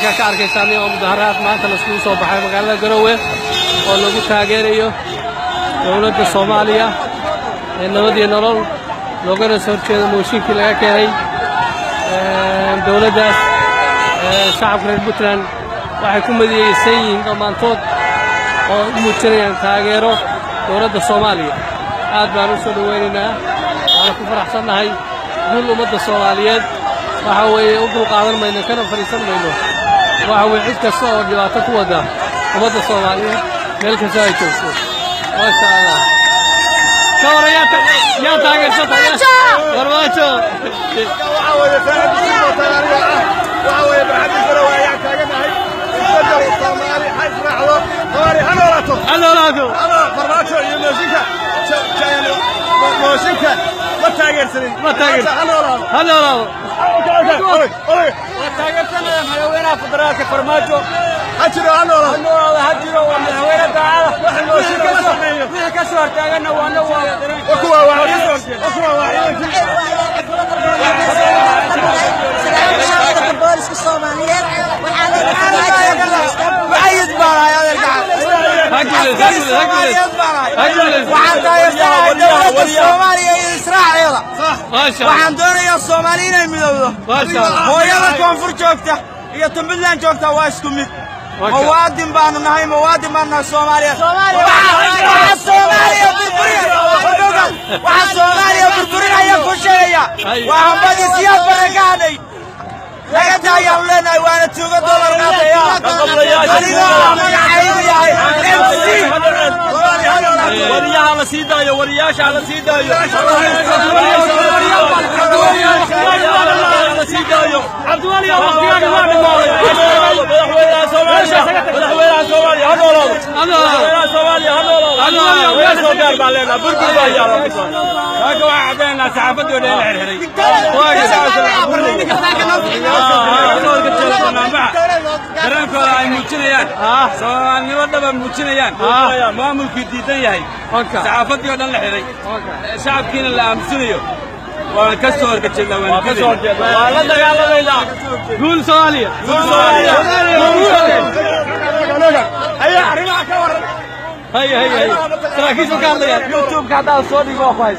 halkaa ka arkaysaan oo mudaharaad maanta la iskugu soo baxay magaalada Garowe oo lagu taageerayo dowladda Soomaaliya ee nabad iyo nolol loogana soo horjeedo mooshinkii laga keenay dowladdaas shacabka reer Puntland waxay ku midaysan yihiin dhammaantood oo muujinayaan taageero dowladda Soomaaliya aad baan u soo dhaweynaynaa waxaan ku faraxsanahay guul ummadda Soomaaliyeed waxa weeye u dulqaadan mayno kana fariisan mayno waxa weeye cid kasta oo dhibaato ku wada ummadda Soomaaliyeed meel kasta ay joogto maasha Allah ka warayata yaa taageersata farmaajo waxa weeye faa'iido taageero waxa weeye barxadii Garowe ayaa taaganahay isbedel Soomaali hay israacdo Soomaali hanoolaato farmaajo iyo mooshinka ma taageersanin hanoolaado taageersanaya madaxweynaha federaalka farmaajo hajiro hanoolaado hajiro waa madaxweyne daacada wixii ka soo hortaagana waana kuwa booliska Soomaaliyeed waxaan doonayaa Soomaali inay midowdo hooyada koonfur joogta iyo Puntland joogta waa isku mid muwaadin baanu nahay Soomaaliya Soomaaliya burburinaya ku sheegaya waxaan badisiyaad barakaadhay laga taayaan leenahay waana tuugo dollar qaataya wariyaha la sii daayo wariyaasha la sii daayo Abduwali waqtiga waa dhimaaday madaxweynaha Soomaaliya soo gaar baa leena burbur baa yaala waxa waa cadeena saxaafadooda in xirxiray dareenkooda ay muujinayaan Soomaalnimo dhaba muujinayaan maamulkii diidan yahay saxaafadii oo dhan la xiray shacabkiina la aamusinayo waan ka soo horjeednaa waan la dagaalamayna guul Soomaaliya ayaa arrimaha ka waran هاي تراكيز وكان لي يوتيوب قاعد على صوتي واخو هاي